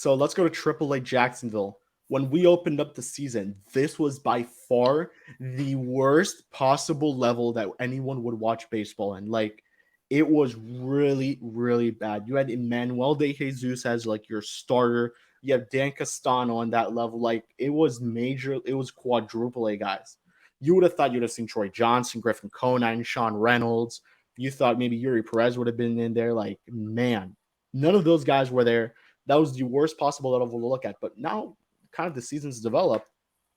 So let's go to Triple-A Jacksonville. When we opened up the season, this was by far the worst possible level that anyone would watch baseball in. Like, it was really, really bad. You had Emmanuel De Jesus as like your starter. You have Dan Castano on that level. Like, it was major. It was quadruple A guys. You would have thought you'd have seen Troy Johnston, Griffin Conine, Sean Reynolds. You thought maybe Yuri Perez would have been in there. Like, man, none of those guys were there. That was the worst possible level to look at. But now, kind of the season's developed,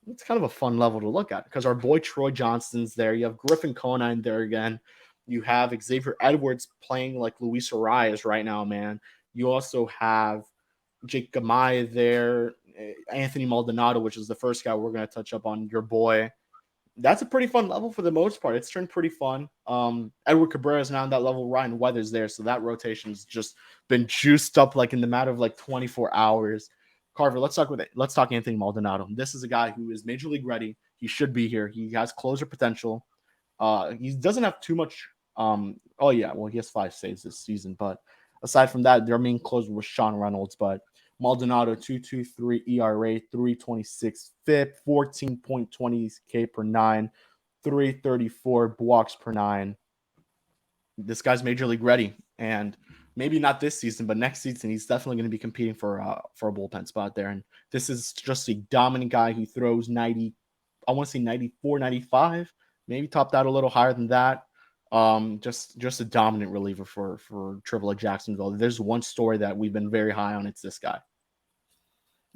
it's kind of a fun level to look at because our boy Troy Johnston's there. You have Griffin Conine there again. You have Xavier Edwards playing like Luis Arias right now, man. You also have Jake Amaya there, Anthony Maldonado, which is the first guy we're going to touch up on, your boy. That's a pretty fun level for the most part. It's turned pretty fun. Edward Cabrera is now on that level. Ryan Weathers there, so that rotation's just been juiced up like in the matter of like 24 hours. Carver, let's talk Anthony Maldonado. This is a guy who is major league ready. He should be here. He has closer potential. He doesn't have too much. He has 5 saves this season, but aside from that, their main closer was Sean Reynolds. But Maldonado, 2.23 ERA, 3.26 FIP, 14.20 K per 9, 3.34 walks per 9. This guy's major league ready, and maybe not this season, but next season he's definitely going to be competing for a bullpen spot there. And this is just a dominant guy who throws 90, I want to say 94, 95, maybe topped out a little higher than that. Just a dominant reliever for Triple-A Jacksonville. There's one story that we've been very high on. It's this guy.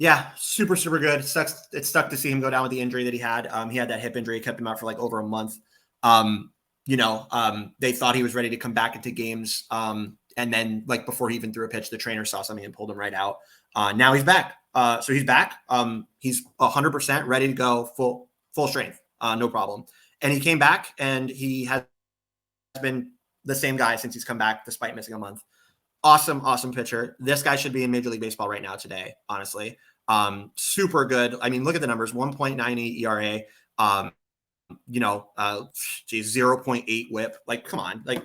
Yeah, super, super good. It stuck to see him go down with the injury that he had. He had that hip injury, kept him out for like over a month. They thought he was ready to come back into games. And then like before he even threw a pitch, the trainer saw something and pulled him right out. Now he's back. So he's back. He's 100% ready to go full strength. No problem. And he came back and he has been the same guy since he's come back, despite missing a month. Awesome pitcher. This guy should be in Major League Baseball right now today, honestly. Super good. I mean, look at the numbers, 1.98 ERA, 0.8 whip. Like, come on. Like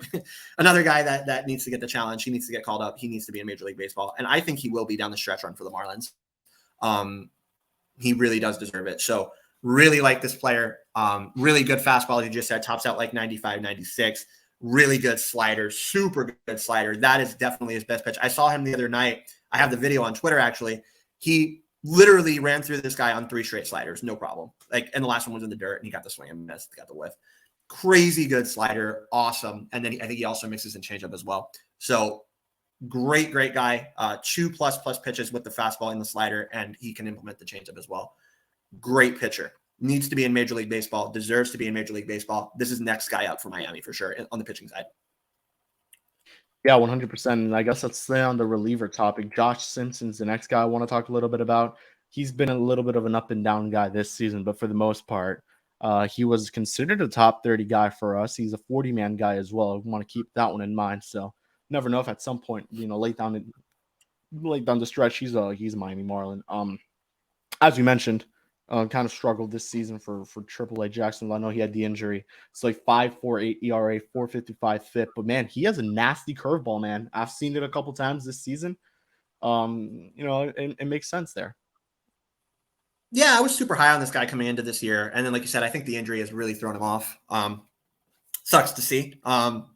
another guy that needs to get the challenge. He needs to get called up. He needs to be in Major League Baseball. And I think he will be down the stretch run for the Marlins. He really does deserve it. So really like this player. Really good fastball, as you just said, tops out like 95, 96. Really good slider, super good slider. That is definitely his best pitch. I saw him the other night. I have the video on Twitter, actually. He literally ran through this guy on 3 straight sliders, no problem. And the last one was in the dirt, and he got the swing and miss, got the whiff. Crazy good slider, awesome. And then I think he also mixes in changeup as well. So great guy. 2+ pitches with the fastball and the slider, and he can implement the changeup as well. Great pitcher. Needs to be in Major League Baseball, deserves to be in Major League Baseball. This is next guy up for Miami for sure on the pitching side. Yeah, 100%. And I guess let's stay on the reliever topic. Josh Simpson's the next guy I want to talk a little bit about. He's been a little bit of an up and down guy this season, but for the most part, he was considered a top 30 guy for us. He's a 40-man guy as well. I want to keep that one in mind. So never know if at some point, late down the stretch, he's a Miami Marlin. As you mentioned, kind of struggled this season for Triple-A Jacksonville. I know he had the injury. It's like 5.48 ERA, 4.55 FIP. But man, he has a nasty curveball, man. I've seen it a couple times this season. It makes sense there. Yeah, I was super high on this guy coming into this year. And then, like you said, I think the injury has really thrown him off. Sucks to see. So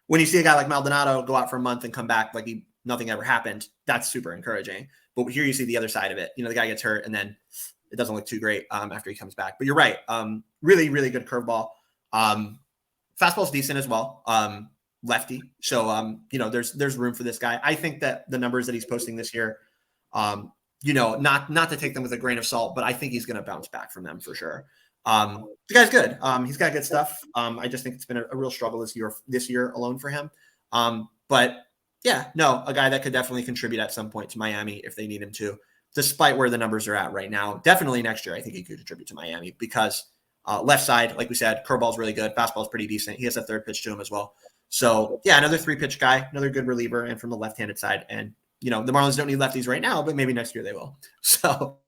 when you see a guy like Maldonado go out for a month and come back like nothing ever happened, that's super encouraging. But here you see the other side of it. The guy gets hurt and then it doesn't look too great after he comes back. But you're right. Really, really good curveball. Fastball's decent as well. Lefty. So, there's room for this guy. I think that the numbers that he's posting this year, not to take them with a grain of salt, but I think he's going to bounce back from them for sure. The guy's good. He's got good stuff. I just think it's been a real struggle this year alone for him. But yeah, no, a guy that could definitely contribute at some point to Miami if they need him to, despite where the numbers are at right now. Definitely next year, I think he could contribute to Miami because left side, like we said, curveball's really good. Fastball's pretty decent. He has a third pitch to him as well. So yeah, another 3-pitch guy, another good reliever, and from the left-handed side. And the Marlins don't need lefties right now, but maybe next year they will. So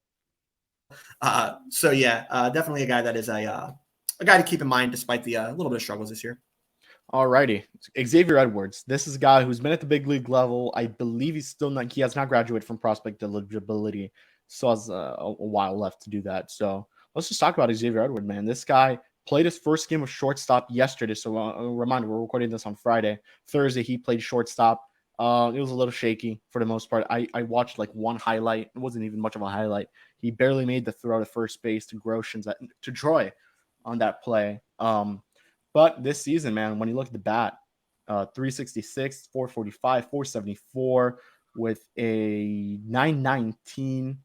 yeah, definitely a guy that is a guy to keep in mind despite the little bit of struggles this year. Alrighty. Xavier Edwards. This is a guy who's been at the big league level. I believe he has not graduated from prospect eligibility. So has a while left to do that. So let's just talk about Xavier Edwards, man. This guy played his first game of shortstop yesterday. So a reminder, we're recording this on Friday. Thursday, he played shortstop. It was a little shaky for the most part. I watched like one highlight. It wasn't even much of a highlight. He barely made the throw to first base to Groshans to Troy on that play. But this season, man, when you look at the bat, 366, 445, 474 with a 919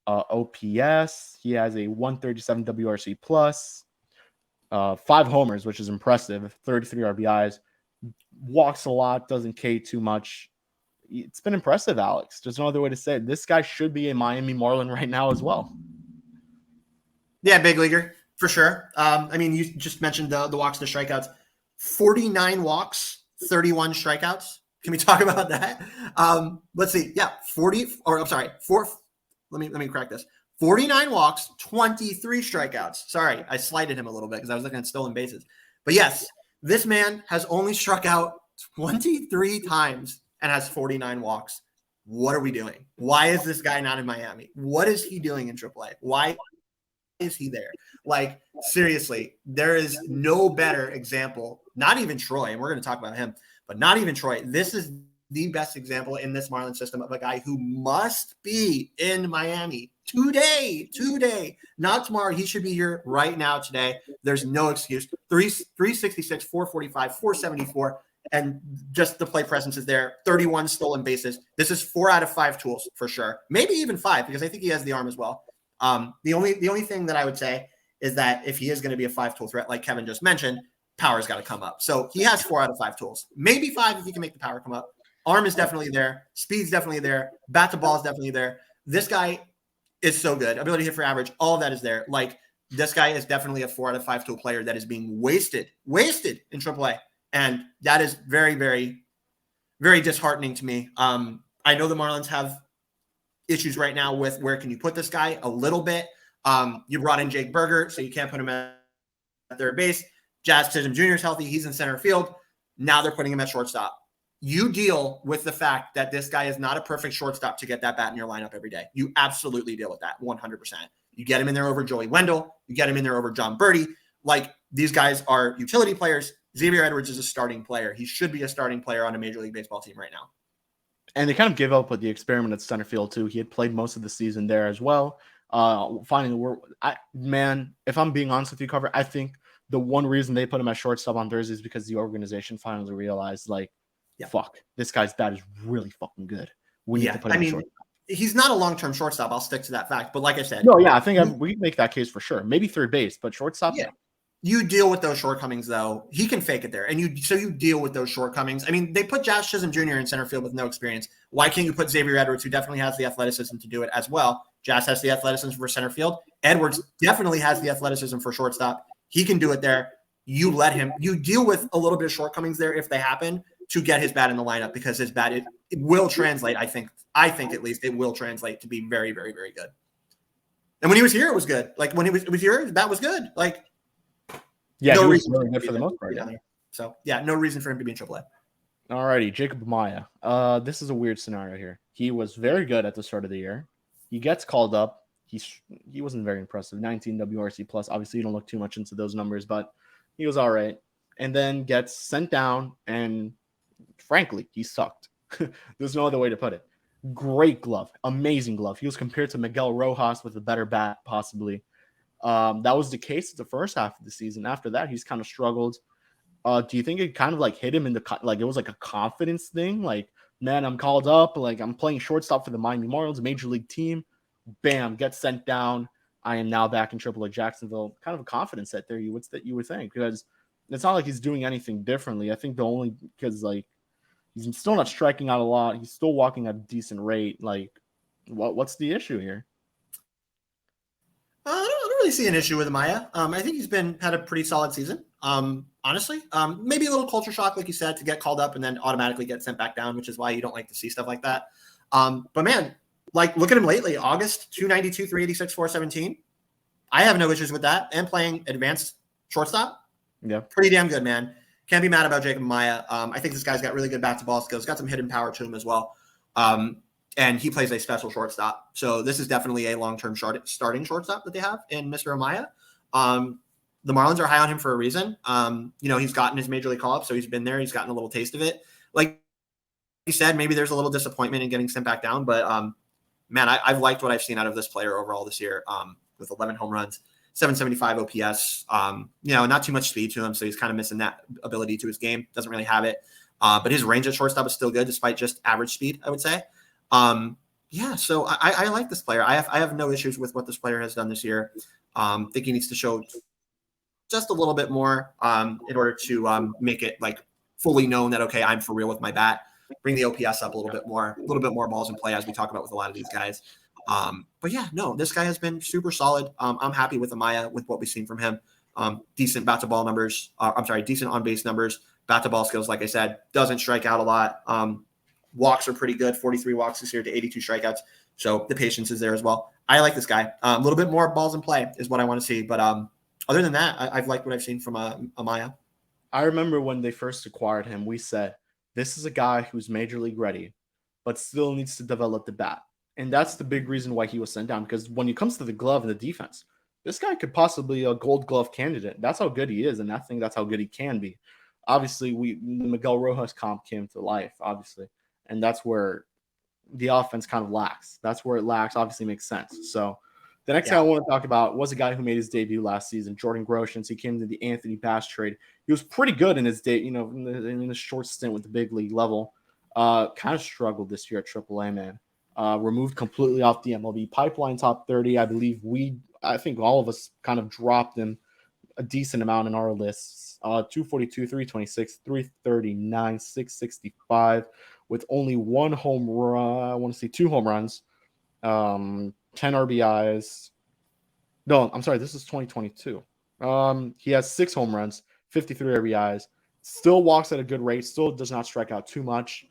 OPS. He has a 137 WRC plus, 5 homers, which is impressive, 33 RBIs, walks a lot, doesn't K too much. It's been impressive, Alex. There's no other way to say it. This guy should be a Miami Marlin right now as well. Yeah, big leaguer. For sure. I mean, you just mentioned the walks to strikeouts. 49 walks, 31 strikeouts. Can we talk about that? Let's see. Yeah, 40. Or I'm sorry, Let me correct this. 49 walks, 23 strikeouts. Sorry, I slighted him a little bit because I was looking at stolen bases. But yes, this man has only struck out 23 times and has 49 walks. What are we doing? Why is this guy not in Miami? What is he doing in Triple-A? Why is he there? Like, seriously, there is no better example, not even Troy, and we're going to talk about him, but not even Troy. This is the best example in this Marlins system of a guy who must be in Miami today, not tomorrow. He should be here right now today. There's no excuse. 366, 445, 474, and just the play presence is there. 31 stolen bases. This is 4 out of 5 tools for sure. Maybe even 5 because I think he has the arm as well. The only thing that I would say is that if he is going to be a 5-tool threat, like Kevin just mentioned, power's got to come up. So he has 4 out of 5 tools, maybe 5 if he can make the power come up. Arm is definitely there. Speed's definitely there. Bat to ball is definitely there. This guy is so good. Ability to hit for average, all of that is there. Like, this guy is definitely a 4 out of 5 tool player that is being wasted in Triple-A. And that is very, very, very disheartening to me. I know the Marlins have issues right now with where can you put this guy a little bit. You brought in Jake Berger, so you can't put him at third base. Jazz Chisholm Jr. is healthy. He's in center field. Now they're putting him at shortstop. You deal with the fact that this guy is not a perfect shortstop to get that bat in your lineup every day. You absolutely deal with that 100%. You get him in there over Joey Wendell. You get him in there over John Birdie. Like, these guys are utility players. Xavier Edwards is a starting player. He should be a starting player on a Major League Baseball team right now. And they kind of gave up with the experiment at center field too. He had played most of the season there as well. Finding the work, if I'm being honest with you, Carver, I think the one reason they put him at shortstop on Thursday is because the organization finally realized, like, fuck, this guy's bat is really fucking good. We need to put him at shortstop. He's not a long-term shortstop. I'll stick to that fact. But like I said, I think we can make that case for sure. Maybe third base, but shortstop. Yeah. You deal with those shortcomings, though. He can fake it there. And you deal with those shortcomings. I mean, they put Josh Chisholm Jr. in center field with no experience. Why can't you put Xavier Edwards, who definitely has the athleticism to do it as well? Josh has the athleticism for center field. Edwards definitely has the athleticism for shortstop. He can do it there. You let him. You deal with a little bit of shortcomings there if they happen to get his bat in the lineup, because his bat, it will translate, I think at least it will translate to be very, very, very good. And when he was here, it was good. Like, when he was here, that was good. Like, yeah, no reason really good for the most part. So, no reason for him to be in Triple-A. All righty, Jacob Amaya. This is a weird scenario here. He was very good at the start of the year. He gets called up. He wasn't very impressive. 19 WRC plus. Obviously, you don't look too much into those numbers, but he was all right. And then gets sent down, and frankly, he sucked. There's no other way to put it. Great glove, amazing glove. He was compared to Miguel Rojas with a better bat, possibly. That was the case the first half of the season. After that, he's kind of struggled. Do you think it kind of like hit him in it was like a confidence thing? Like, man, I'm called up. Like, I'm playing shortstop for the Miami Marlins, a major league team. Bam, get sent down. I am now back in Triple-A Jacksonville. Kind of a confidence set there. You would think, because it's not like he's doing anything differently. I think because like he's still not striking out a lot. He's still walking at a decent rate. Like, what's the issue here? I don't really see an issue with Amaya. I think he's had a pretty solid season. Honestly, maybe a little culture shock, like you said, to get called up and then automatically get sent back down, which is why you don't like to see stuff like that. But man, like, look at him lately. August, 292, 386, 417. I have no issues with that. And playing advanced shortstop. Yeah. Pretty damn good, man. Can't be mad about Jacob Amaya. I think this guy's got really good bat-to-ball skills, got some hidden power to him as well. And he plays a special shortstop. So this is definitely a long-term starting shortstop that they have in Mr. Amaya. The Marlins are high on him for a reason. He's gotten his major league call-up, so he's been there. He's gotten a little taste of it. Like you said, maybe there's a little disappointment in getting sent back down, but man, I've liked what I've seen out of this player overall this year with 11 home runs, 775 OPS. Not too much speed to him, so he's kind of missing that ability to his game. Doesn't really have it. But his range at shortstop is still good despite just average speed, I would say. So I like this player. I have no issues with what this player has done this year. Think he needs to show just a little bit more in order to make it like fully known that, okay, I'm for real with my bat. Bring the OPS up a little bit more balls in play, as we talk about with a lot of these guys. But yeah, no, this guy has been super solid. I'm happy with Amaya, with what we've seen from him. Decent bat to ball numbers. Decent on base numbers. Bat to ball skills, like I said, doesn't strike out a lot. Walks are pretty good. 43 walks this year to 82 strikeouts. So the patience is there as well. I like this guy. A little bit more balls in play is what I want to see. But other than that, I've liked what I've seen from Amaya. I remember when they first acquired him, we said, this is a guy who's major league ready, but still needs to develop the bat. And that's the big reason why he was sent down. Because when it comes to the glove and the defense, this guy could possibly be a gold glove candidate. That's how good he is. And I think that's how good he can be. Obviously, the Miguel Rojas comp came to life, obviously. And that's where the offense kind of lacks. That's where it lacks. Obviously makes sense. So the next guy I want to talk about was a guy who made his debut last season, Jordan Groshans. He came to the Anthony Bass trade. He was pretty good in his day, in the short stint with the big league level. Kind of struggled this year at Triple-A, man. Removed completely off the MiLB pipeline top 30. I believe I think all of us kind of dropped him a decent amount in our lists. 242, 326, 339, 665 with only one home run. I want to see 2 home runs, 10 RBIs. No, I'm sorry. This is 2022. He has 6 home runs, 53 RBIs, still walks at a good rate, still does not strike out too much.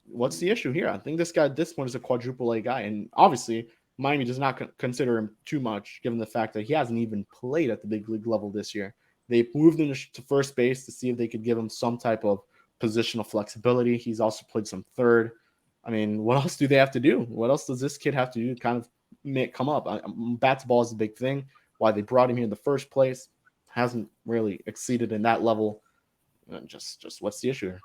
What's the issue here? I think this one is a quadruple A guy. And obviously, Miami does not consider him too much, given the fact that he hasn't even played at the big league level this year. They moved him to first base to see if they could give him some type of positional flexibility. He's also played some third. I mean, what else do they have to do? What else does this kid have to do to kind of come up? Bat to ball is a big thing. Why they brought him here in the first place hasn't really exceeded in that level. Just what's the issue here?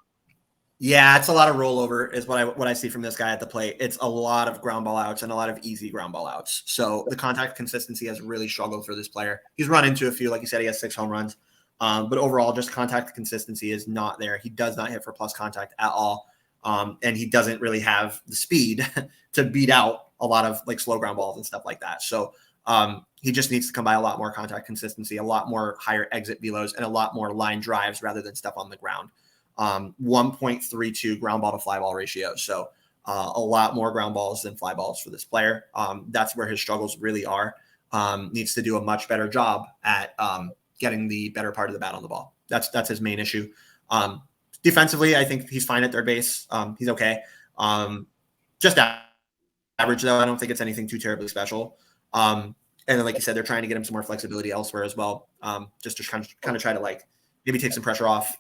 Yeah, it's a lot of rollover is what I see from this guy at the plate. It's a lot of ground ball outs and a lot of easy ground ball outs. So the contact consistency has really struggled for this player. He's run into a few, like you said, he has 6 home runs. But overall, just contact consistency is not there. He does not hit for plus contact at all. And he doesn't really have the speed to beat out a lot of like slow ground balls and stuff like that. So he just needs to come by a lot more contact consistency, a lot more higher exit velos, and a lot more line drives rather than stuff on the ground. 1.32 ground ball to fly ball ratio. So a lot more ground balls than fly balls for this player. That's where his struggles really are. Needs to do a much better job at getting the better part of the bat on the ball. That's his main issue. Defensively, I think he's fine at third base. He's okay. Just average, though. I don't think it's anything too terribly special. And then, like you said, they're trying to get him some more flexibility elsewhere as well, just to kind of try to like maybe take some pressure off,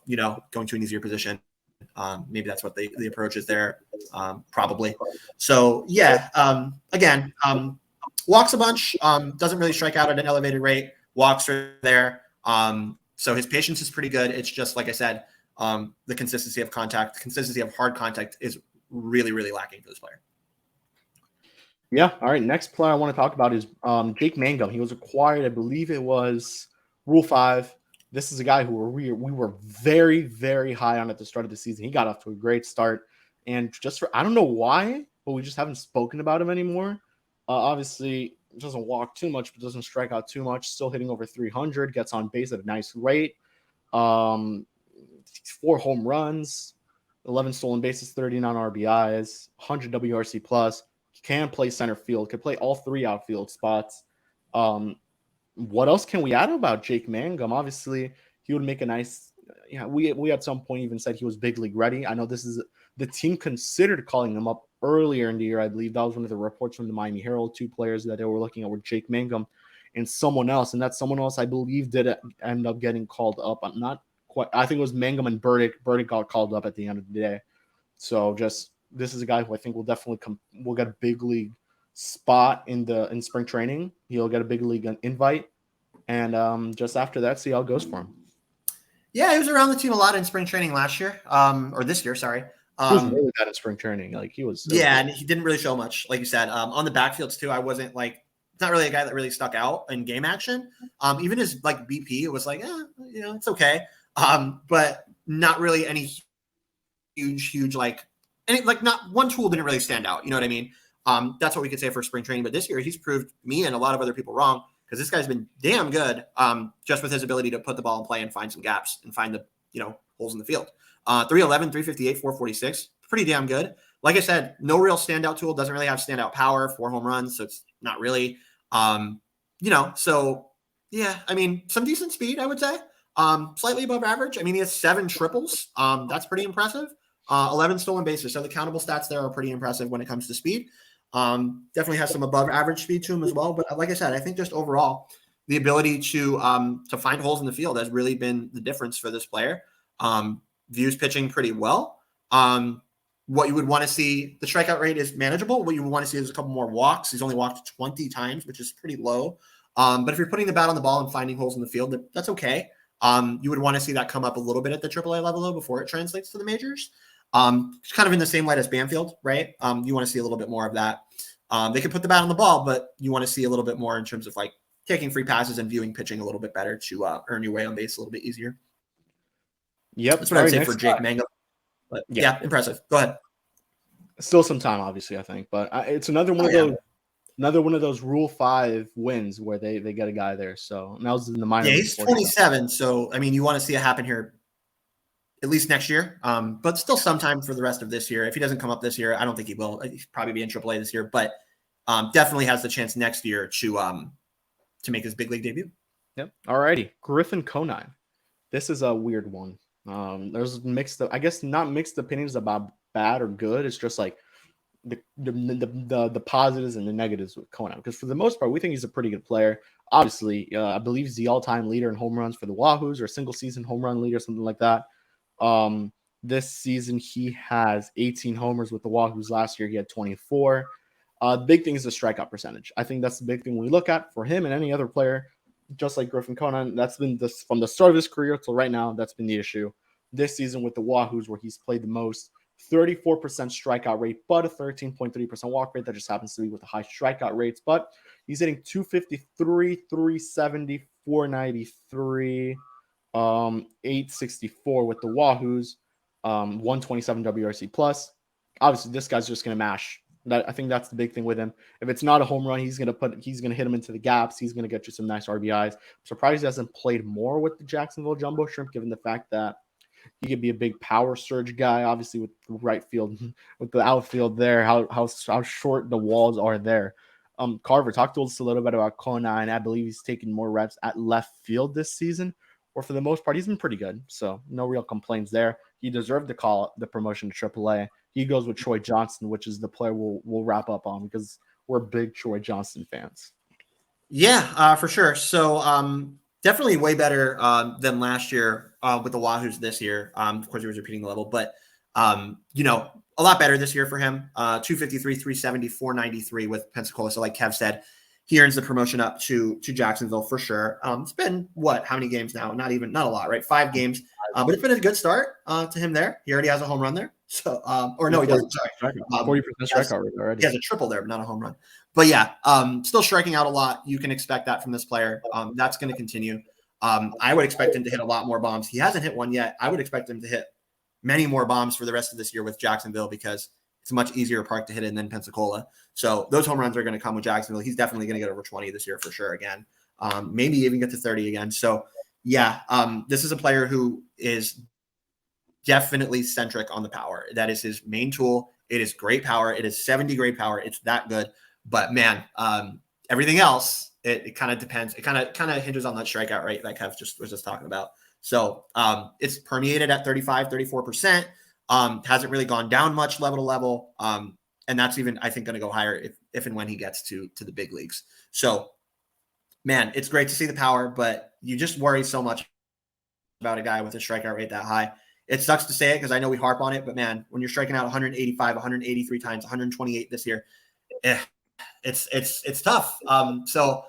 going to an easier position. Maybe that's what the approach is there, probably. So, yeah, again, walks a bunch, doesn't really strike out at an elevated rate. Walks are there. So his patience is pretty good. It's just, like I said, the consistency of contact, the consistency of hard contact is really, really lacking for this player. Yeah. All right. Next player I want to talk about is Jake Mangum. He was acquired, I believe it was Rule 5. This is a guy who we were very, very high on at the start of the season. He got off to a great start. And I don't know why, but we just haven't spoken about him anymore. Obviously, doesn't walk too much, but doesn't strike out too much. Still hitting over 300, gets on base at a nice rate. 4 home runs, 11 stolen bases, 39 RBIs, 100 WRC plus. Can play center field, could play all 3 outfield spots. What else can we add about Jake Mangum? Obviously, he would make a nice. We at some point even said he was big league ready. I know this is the team considered calling him up earlier in the year. I believe that was one of the reports from the Miami Herald. 2 players that they were looking at were Jake Mangum and someone else, and that someone else I believe did end up getting called up. I'm not I think it was Mangum and Burdick. Burdick got called up at the end of the day. So this is a guy who I think will definitely will get a big league spot in spring training. He'll get a big league invite, and just after that, see how it goes for him. Yeah, he was around the team a lot in spring training last year, or this year, sorry. He was really bad in spring training. Like he was. Yeah, and he didn't really show much, like you said. On the backfields too, I wasn't like not really a guy that really stuck out in game action. Even his like BP, it was like, it's okay. But not really any huge like not one tool didn't really stand out. You know what I mean? That's what we could say for spring training. But this year, he's proved me and a lot of other people wrong because this guy's been damn good. Just with his ability to put the ball in play and find some gaps and find the holes in the field. 311, 358, 446, pretty damn good. Like I said, no real standout tool. Doesn't really have standout power. 4 home runs, so it's not really. So yeah, I mean, some decent speed, I would say. Slightly above average. I mean, he has 7 triples. That's pretty impressive. 11 stolen bases. So the countable stats there are pretty impressive when it comes to speed. Definitely has some above average speed to him as well. But like I said, I think just overall, the ability to find holes in the field has really been the difference for this player. Views pitching pretty well. What you would want to see, the strikeout rate is manageable. What you would want to see is a couple more walks. He's only walked 20 times, which is pretty low. But if you're putting the bat on the ball and finding holes in the field, that's okay. You would want to see that come up a little bit at the Triple-A level though before it translates to the majors. It's kind of in the same light as Banfield, right? You want to see a little bit more of that. They can put the bat on the ball, but you want to see a little bit more in terms of like taking free passes and viewing pitching a little bit better to earn your way on base a little bit easier. Yep. That's what I would say for Jake Mangum. But yeah, impressive. Go ahead. Still some time, obviously, I think, but it's another one of those Rule 5 wins where they get a guy there. So now it's in the minor. Yeah, he's 27. So I mean, you want to see it happen here at least next year, but still sometime for the rest of this year. If he doesn't come up this year, I don't think he will. He'll probably be in Triple-A this year, but definitely has the chance next year to make his big league debut. Yep. All righty, Griffin Conine. This is a weird one. There's not mixed opinions about bad or good. It's just like the positives and the negatives with Conine, because for the most part, we think he's a pretty good player. Obviously, I believe he's the all-time leader in home runs for the Wahoos, or single season home run leader, something like that. This season he has 18 homers with the Wahoos. Last year he had 24. The big thing is the strikeout percentage. I think that's the big thing we look at for him and any other player. Just like Griffin Conine, that's been this from the start of his career till right now. That's been the issue this season with the Wahoos, where he's played the most. 34% strikeout rate, but a 13.3% walk rate. That just happens to be with the high strikeout rates. But he's hitting 253, 370, 493, 864 with the Wahoos, 127 WRC plus. Obviously, this guy's just gonna mash. I think that's the big thing with him. If it's not a home run, he's gonna hit him into the gaps. He's gonna get you some nice RBIs. I'm surprised he hasn't played more with the Jacksonville Jumbo Shrimp, given the fact that he could be a big power surge guy. Obviously, with the right field, with the outfield there, how short the walls are there. Carver, talk to us a little bit about Conine. I believe he's taking more reps at left field this season, or for the most part, he's been pretty good. So no real complaints there. He deserved the promotion to Triple-A. He goes with Troy Johnston, which is the player we'll wrap up on because we're big Troy Johnston fans. Yeah, for sure. So definitely way better than last year with the Wahoos this year. Of course, he was repeating the level, but a lot better this year for him. 253, 370, 493 with Pensacola. So like Kev said, he earns the promotion up to Jacksonville for sure. It's been how many games now? Not a lot, right? 5 games. But it's been a good start to him there. He already has a home run there. So, or no, he doesn't. Sorry. 40% strikeout rate already. He has a triple there, but not a home run. But yeah, still striking out a lot. You can expect that from this player. That's going to continue. I would expect him to hit a lot more bombs. He hasn't hit one yet. I would expect him to hit many more bombs for the rest of this year with Jacksonville because it's a much easier park to hit in than Pensacola. So those home runs are going to come with Jacksonville. He's definitely going to get over 20 this year for sure again. Maybe even get to 30 again. So yeah, this is a player who is definitely centric on the power. That is his main tool. It is great power. It is 70 grade power. It's that good. But man, everything else, it kind of depends. It kind of hinges on that strikeout rate that Kev was just talking about. So it's permeated at 35, 34%. Hasn't really gone down much level to level. And that's even, I think, going to go higher if and when he gets to the big leagues. So, man, it's great to see the power, but you just worry so much about a guy with a strikeout rate that high. It sucks to say it because I know we harp on it, but man, when you're striking out 185, 183 times, 128 this year, it's tough. So,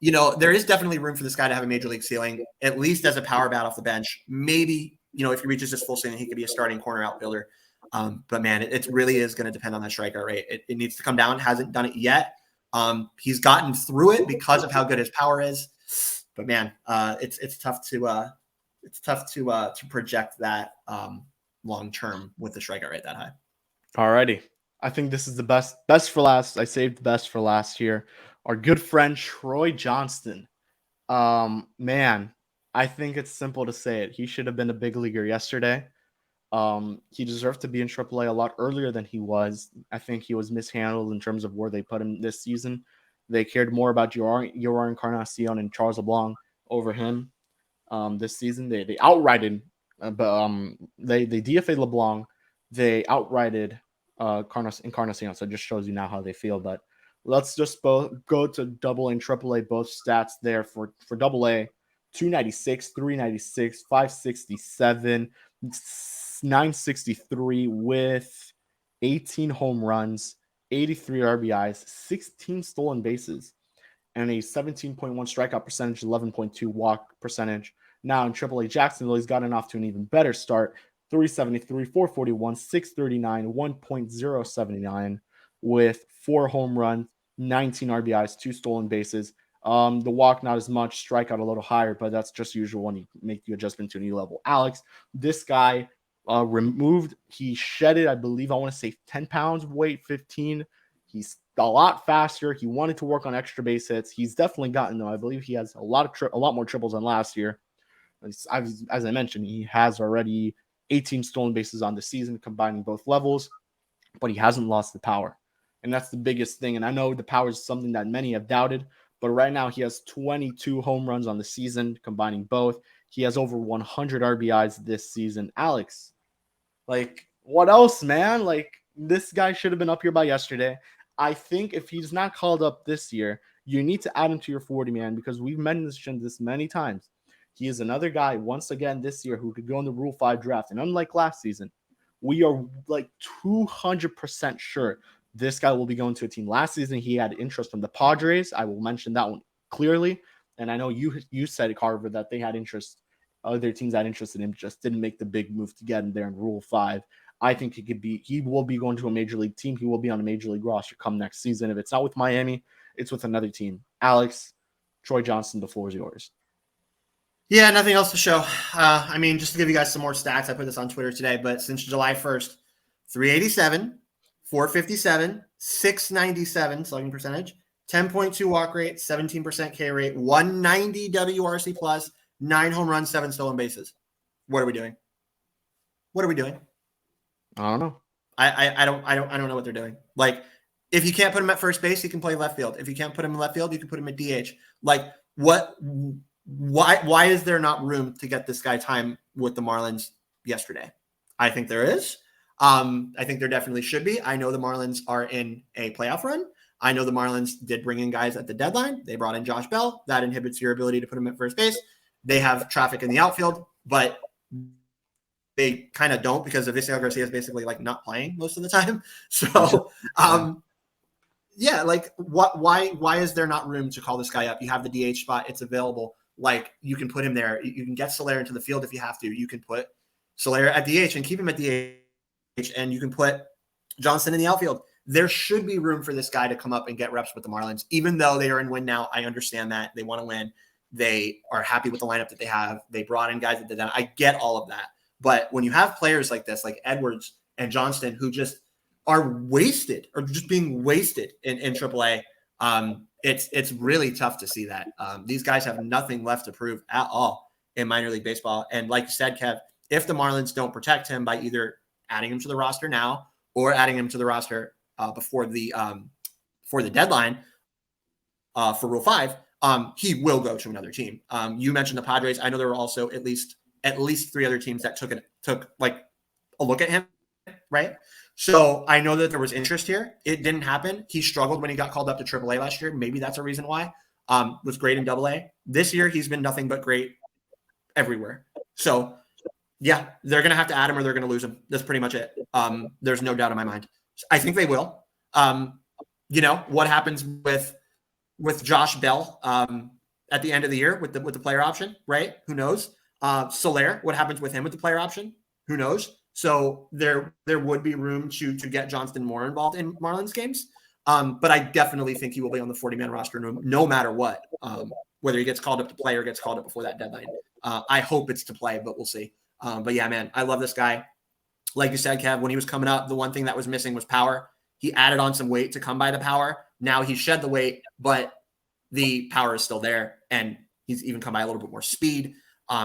there is definitely room for this guy to have a major league ceiling, at least as a power bat off the bench. Maybe, if he reaches his full ceiling, he could be a starting corner outfielder. But man, it really is going to depend on that strikeout rate. It needs to come down. Hasn't done it yet. He's gotten through it because of how good his power is. But man, it's tough to project that long term with the strikeout rate that high. Alrighty. I think this is the best for last. I saved the best for last here. Our good friend Troy Johnston. Man, I think it's simple to say it. He should have been a big leaguer yesterday. He deserved to be in Triple-A a lot earlier than he was. I think he was mishandled in terms of where they put him this season. They cared more about Yoran Encarnacion and Charles LeBlanc over him this season. They outrighted, they DFA'd LeBlanc. They outrighted Encarnacion, so it just shows you now how they feel. But let's just go to Double-A and Triple-A, both stats there for Double-A: 296, 396, 567, 963 with 18 home runs, 83 RBIs, 16 stolen bases, and a 17.1 strikeout percentage, 11.2 walk percentage. Now in Triple-A Jacksonville, he's gotten off to an even better start: 373, 441, 639, 1.079 with 4 home runs, 19 RBIs, 2 stolen bases. The walk not as much, strikeout a little higher, but that's just usual when you make the adjustment to a new level. Alex, this guy he shedded, I believe, I want to say 10 pounds of weight, 15. He's a lot faster. He wanted to work on extra base hits. He's definitely gotten them. I believe he has a lot more triples than last year. As I mentioned, he has already 18 stolen bases on the season, combining both levels, but he hasn't lost the power. And that's the biggest thing. And I know the power is something that many have doubted, but right now he has 22 home runs on the season, combining both. He has over 100 RBIs this season. Alex, what else, man? This guy should have been up here by yesterday. I think if he's not called up this year, you need to add him to your 40, man, because we've mentioned this many times. He is another guy, once again, this year who could go in the Rule 5 draft. And unlike last season, we are 200% sure this guy will be going to a team. Last season, he had interest from the Padres. I will mention that one clearly. And I know you said, Carver, that they had interest. Other teams had interest in him, just didn't make the big move to get him there in Rule 5. I think he will be going to a major league team. He will be on a major league roster come next season. If it's not with Miami, it's with another team. Alex, Troy Johnston, the floor is yours. Yeah, nothing else to show. Just to give you guys some more stats, I put this on Twitter today, but since July 1st, 387, 457, 697 slugging percentage, 10.2 walk rate, 17% K rate, 190 WRC plus, 9 home runs, 7 stolen bases. What are we doing? I don't know. I don't know what they're doing. If you can't put him at first base, he can play left field. If you can't put him in left field, you can put him at DH. Why is there not room to get this guy time with the Marlins yesterday? I think there is. I think there definitely should be. I know the Marlins are in a playoff run. I know the Marlins did bring in guys at the deadline. They brought in Josh Bell. That inhibits your ability to put him at first base. They have traffic in the outfield, but they kind of don't because Avisail Garcia is basically not playing most of the time. So, why is there not room to call this guy up? You have the DH spot. It's available. You can put him there. You can get Soler into the field if you have to. You can put Soler at DH and keep him at DH, and you can put Johnston in the outfield. There should be room for this guy to come up and get reps with the Marlins, even though they are in win now. I understand that. They want to win. They are happy with the lineup that they have. They brought in guys that did that. I get all of that. But when you have players like this, like Edwards and Johnston, who just are wasted or just being wasted in AAA, it's really tough to see that. These guys have nothing left to prove at all in minor league baseball. And like you said, Kev, if the Marlins don't protect him by either adding him to the roster now or adding him to the roster before the deadline for Rule 5, he will go to another team. You mentioned the Padres. I know there were also at least 3 other teams that took a look at him, right? So I know that there was interest here. It didn't happen. He struggled when he got called up to Triple-A last year. Maybe that's a reason why. Was great in Double-A. This year, he's been nothing but great everywhere. So yeah, they're going to have to add him or they're going to lose him. That's pretty much it. There's no doubt in my mind. I think they will. What happens with Josh Bell at the end of the year with the player option, right? Who knows? Soler, what happens with him with the player option? Who knows? So there would be room to get Johnston more involved in Marlins games. But I definitely think he will be on the 40-man roster no matter what, whether he gets called up to play or gets called up before that deadline. I hope it's to play, but we'll see. But yeah, man, I love this guy. Like you said, Kev, when he was coming up, the one thing that was missing was power. He added on some weight to come by the power. Now he shed the weight, but the power is still there. And he's even come by a little bit more speed.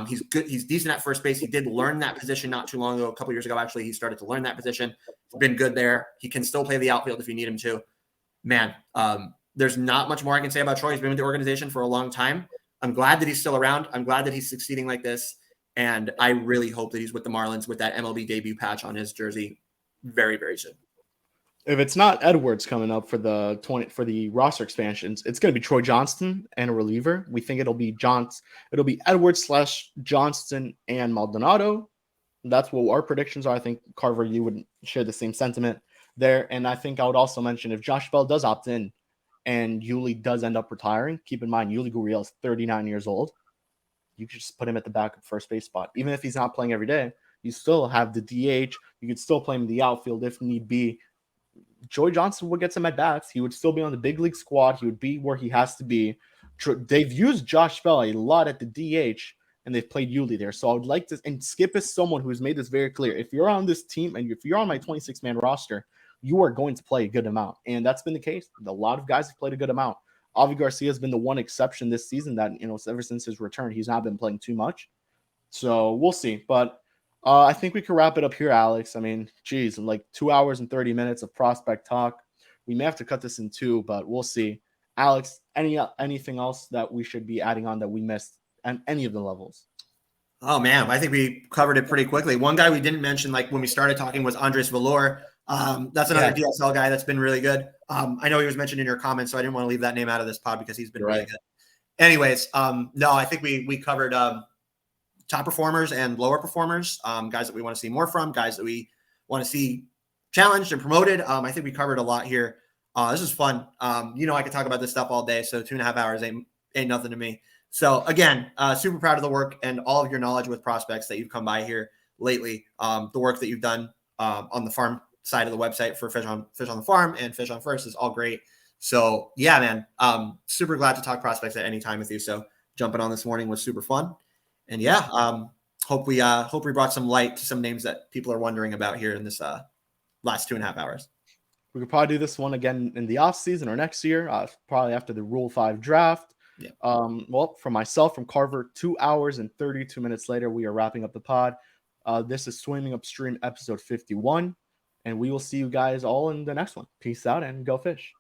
He's good. He's decent at first base. He did learn that position not too long ago. A couple years ago, actually, he started to learn that position. He's been good there. He can still play the outfield if you need him to. Man, there's not much more I can say about Troy. He's been with the organization for a long time. I'm glad that he's still around. I'm glad that he's succeeding like this. And I really hope that he's with the Marlins with that MLB debut patch on his jersey very, very soon. If it's not Edwards coming up for the roster expansions, it's going to be Troy Johnston and a reliever. We think it'll be Edwards / Johnston and Maldonado. That's what our predictions are. I think, Carver, you would share the same sentiment there. And I think I would also mention if Josh Bell does opt in and Yuli does end up retiring, keep in mind Yuli Gurriel is 39 years old. You could just put him at the backup first base spot. Even if he's not playing every day, you still have the DH. You could still play him in the outfield if need be. Troy Johnston would get some at-bats. He would still be on the big league squad. He would be where he has to be. They've used Josh Bell a lot at the DH, and they've played Yuli there. So I would like to – and Skip is someone who's made this very clear. If you're on this team and if you're on my 26-man roster, you are going to play a good amount. And that's been the case. A lot of guys have played a good amount. Avi Garcia has been the one exception this season that, ever since his return, he's not been playing too much. So we'll see. But I think we can wrap it up here, Alex. I mean, geez, like 2 hours and 30 minutes of prospect talk. We may have to cut this in two, but we'll see. Alex, anything else that we should be adding on that we missed on any of the levels? Oh, man, I think we covered it pretty quickly. One guy we didn't mention, like when we started talking, was Andres Valor. That's another DSL guy that's been really good. I know he was mentioned in your comments, so I didn't want to leave that name out of this pod because he's been really good. Anyways, no, I think we covered top performers and lower performers, guys that we want to see more from, guys that we want to see challenged and promoted. I think we covered a lot here. This is fun. I could talk about this stuff all day, so 2.5 hours ain't nothing to me. So again, super proud of the work and all of your knowledge with prospects that you've come by here lately. The work that you've done on the farm side of the website for Fish on the Farm and Fish on First is all great. So yeah, man, super glad to talk prospects at any time with you. So jumping on this morning was super fun. And yeah, hope we brought some light to some names that people are wondering about here in this last 2.5 hours. We could probably do this one again in the off season or next year, probably after the Rule 5 draft. Yeah. Well, from myself, from Carver, 2 hours and 32 minutes later, we are wrapping up the pod. This is Swimming Upstream episode 51, and we will see you guys all in the next one. Peace out and go fish.